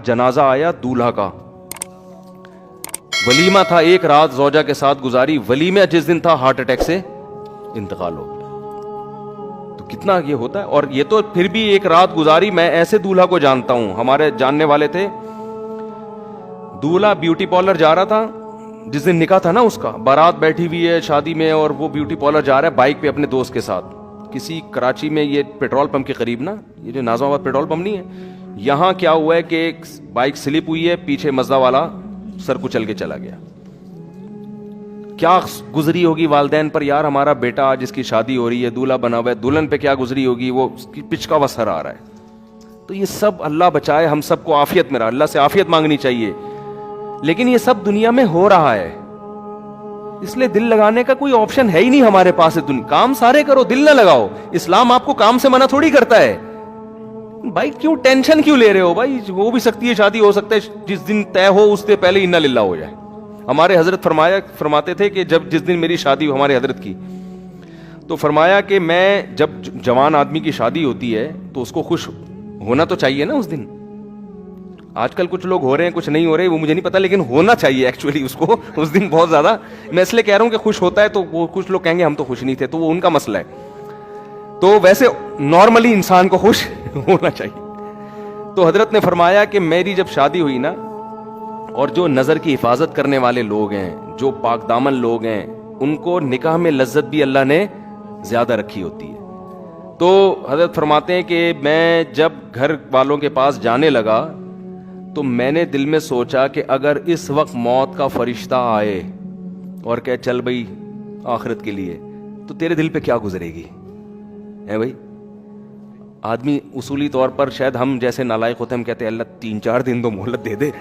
جنازہ آیا دولہا کا, ولیمہ تھا, ایک رات زوجہ کے ساتھ گزاری, ولیمہ جس دن تھا ہارٹ اٹیک سے انتقال ہو گیا. تو کتنا یہ ہوتا ہے. اور یہ تو پھر بھی ایک رات گزاری. میں ایسے دولہا کو جانتا ہوں, ہمارے جاننے والے تھے, دولہا بیوٹی پارلر جا رہا تھا, جس دن نکاح تھا نا اس کا, بارات بیٹھی ہوئی ہے شادی میں, اور وہ بیوٹی پارلر جا رہا ہے بائک پہ اپنے دوست کے ساتھ, کسی کراچی میں, یہ پیٹرول پمپ کے قریب نا, یہ جو نازم آباد پیٹرول پمپ نہیں ہے, یہاں کیا ہوا ہے کہ ایک بائک سلپ ہوئی ہے, پیچھے مزدہ والا سر کچل کے چلا گیا. کیا گزری ہوگی والدین پر, یار ہمارا بیٹا جس کی شادی ہو رہی ہے, دولہا بنا ہوا ہے, دلہن پہ کیا گزری ہوگی, وہ پچ کا وسر آ رہا ہے. تو یہ سب اللہ بچائے ہم سب کو عافیت میں رہا, اللہ سے عافیت مانگنی چاہیے. لیکن یہ سب دنیا میں ہو رہا ہے, اس لیے دل لگانے کا کوئی آپشن ہے ہی نہیں ہمارے پاس. کام سارے کرو, دل نہ لگاؤ. اسلام آپ کو کام سے منع تھوڑی کرتا ہے. بھائی کیوں ٹینشن کیوں لے رہے ہو بھائی, ہو بھی سکتی ہے شادی, ہو سکتا ہے جس دن طے ہو اس سے پہلے انا للہ ہو جائے. ہمارے حضرت فرماتے تھے کہ جس دن میری شادی ہو, ہمارے حضرت کی, تو فرمایا کہ میں, جب جوان آدمی کی شادی ہوتی ہے تو اس کو خوش ہونا تو چاہیے نا اس دن. آج کل کچھ لوگ ہو رہے ہیں, کچھ نہیں ہو رہے, وہ مجھے نہیں پتا, لیکن ہونا چاہیے ایکچولی اس کو اس دن بہت زیادہ. میں اس لیے کہہ رہا ہوں کہ خوش ہوتا ہے, تو وہ کچھ لوگ کہیں گے ہم تو خوش نہیں تھے, تو وہ ان کا مسئلہ ہے. تو ویسے نارملی انسان کو خوش ہونا چاہیے. تو حضرت نے فرمایا کہ میری جب شادی ہوئی نا, اور جو نظر کی حفاظت کرنے والے لوگ ہیں, جو پاک دامن لوگ ہیں, ان کو نکاح میں لذت بھی اللہ نے زیادہ رکھی ہوتی ہے. تو حضرت فرماتے ہیں کہ میں جب گھر والوں کے پاس جانے لگا تو میں نے دل میں سوچا کہ اگر اس وقت موت کا فرشتہ آئے اور کہ چل بھائی آخرت کے لیے, تو تیرے دل پہ کیا گزرے گی ہے بھائی. آدمی اصولی طور پر شاید ہم جیسے نالائق ہوتے ہیں, ہم کہتے ہیں اللہ 3-4 دن تو مہلت دے دے.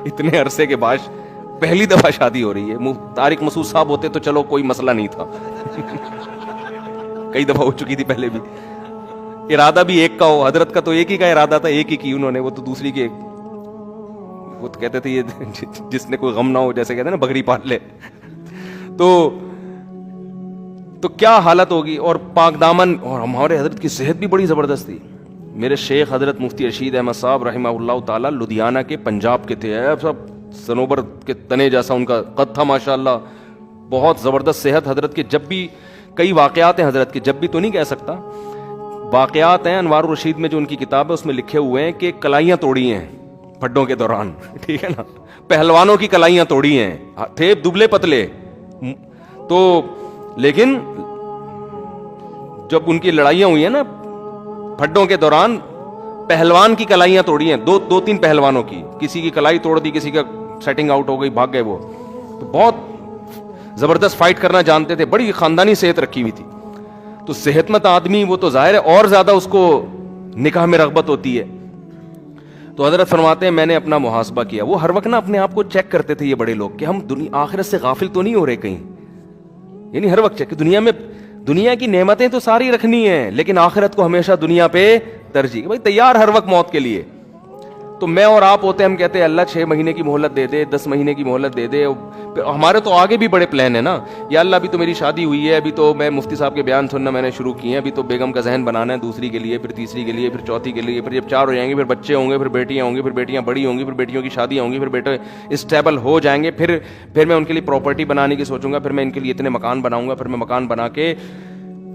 اتنے عرصے کے بعد پہلی دفعہ شادی ہو رہی ہے. طارق مسعود صاحب ہوتے تو چلو کوئی مسئلہ نہیں تھا, کئی دفعہ ہو چکی تھی پہلے بھی. ارادہ بھی ایک کا ہو, حضرت کا تو ایک ہی کا ارادہ تھا, ایک ہی کی انہوں نے, وہ تو دوسری کے, وہ تو کہتے تھے یہ جس نے کوئی غم نہ ہو, جیسے کہتے ہیں نا بکری پال لے. تو کیا حالت ہوگی. اور پاک دامن, اور ہمارے حضرت کی صحت بھی بڑی زبردست تھی. میرے شیخ حضرت مفتی رشید احمد صاحب رحمہ اللہ تعالی لدھیانہ کے, پنجاب کے تھے, سب سنوبر کے تنے جیسا ان کا قد تھا ماشاءاللہ, بہت زبردست صحت حضرت کے. جب بھی کئی واقعات ہیں حضرت کے, جب بھی تو نہیں کہہ سکتا, واقعات ہیں. انوار الرشید میں جو ان کی کتاب ہے اس میں لکھے ہوئے ہیں کہ کلائیاں توڑی ہیں پھڈوں کے دوران, ٹھیک ہے نا, پہلوانوں کی کلائیاں توڑی ہیں, تھے دبلے پتلے. تو لیکن جب ان کی لڑائیاں ہوئی ہیں نا پھڈوں کے دوران, پہلوان کی کلائیاں توڑی ہیں, 2-3 پہلوانوں کی, کسی کی کلائی توڑ دی, کسی کا سیٹنگ آؤٹ ہو گئی, بھاگ گئے وہ. تو بہت زبردست فائٹ کرنا جانتے تھے, بڑی خاندانی صحت رکھی ہوئی تھی. تو صحت مند آدمی وہ تو ظاہر ہے اور زیادہ اس کو نکاح میں رغبت ہوتی ہے. تو حضرت فرماتے ہیں میں نے اپنا محاسبہ کیا. وہ ہر وقت نا اپنے آپ کو چیک کرتے تھے یہ بڑے لوگ کہ ہم آخرت سے غافل تو نہیں ہو رہے کہیں, یعنی ہر وقت چیک کہ دنیا کی نعمتیں تو ساری رکھنی ہیں, لیکن آخرت کو ہمیشہ دنیا پہ ترجیح. بھائی تیار ہر وقت موت کے لیے. تو میں اور آپ ہوتے ہیں, ہم کہتے ہیں اللہ 6 مہینے کی مہلت دے دے, 10 مہینے کی مہلت دے دے. ہمارے تو آگے بھی بڑے پلان ہیں نا, یا اللہ ابھی تو میری شادی ہوئی ہے, ابھی تو میں مفتی صاحب کے بیان سننا میں نے شروع کیے ہیں, ابھی تو بیگم کا ذہن بنانا ہے دوسری کے لیے, پھر تیسری کے لیے, پھر چوتھی کے لیے, پھر جب 4 ہو جائیں گے پھر بچے ہوں گے, پھر بیٹیاں ہوں گی, پھر بیٹیاں بڑی ہوں گی, پھر بیٹیوں کی شادیاں ہوں گی, پھر بیٹے اسٹیبل ہو جائیں گے, پھر میں ان کے لیے پراپرٹی بنانے کی سوچوں گا, پھر میں ان کے لیے اتنے مکان بناؤں گا, پھر میں مکان بنا کے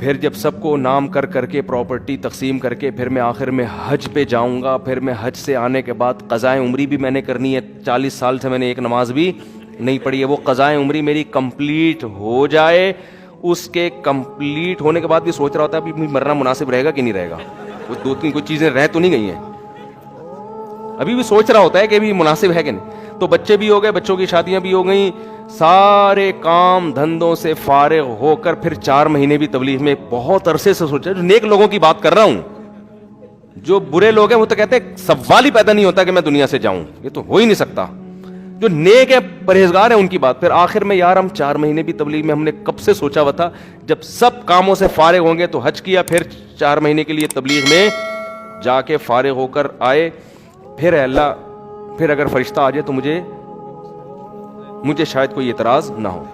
پھر جب سب کو نام کر کے پراپرٹی تقسیم کر کے پھر میں آخر میں حج پہ جاؤں گا. پھر میں حج سے آنے کے بعد قضائے عمری بھی میں نے کرنی ہے. 40 سال سے میں نے ایک نماز بھی نہیں پڑھی ہے. وہ قضائے عمری میری کمپلیٹ ہو جائے, اس کے کمپلیٹ ہونے کے بعد بھی سوچ رہا ہوتا ہے ابھی مرنا مناسب رہے گا کہ نہیں رہے گا. وہ 2-3 کوئی چیزیں رہ تو نہیں گئی ہیں, ابھی بھی سوچ رہا ہوتا ہے کہ ابھی مناسب ہے کہ نہیں. تو بچے بھی ہو گئے, بچوں کی شادیاں بھی ہو گئیں, سارے کام دھندوں سے فارغ ہو کر پھر 4 مہینے بھی تبلیغ میں بہت عرصے سے سوچا. جو نیک لوگوں کی بات کر رہا ہوں, جو برے لوگ ہیں وہ تو کہتے ہیں سوال ہی پیدا نہیں ہوتا کہ میں دنیا سے جاؤں, یہ تو ہو ہی نہیں سکتا. جو نیک ہے پرہیزگار ہیں ان کی بات. پھر آخر میں یار ہم 4 مہینے بھی تبلیغ میں ہم نے کب سے سوچا ہوا تھا, جب سب کاموں سے فارغ ہوں گے تو حج کیا, پھر 4 مہینے کے لیے تبلیغ میں جا کے فارغ ہو کر آئے. پھر اللہ, پھر اگر فرشتہ آ جائے تو مجھے شاید کوئی اعتراض نہ ہو.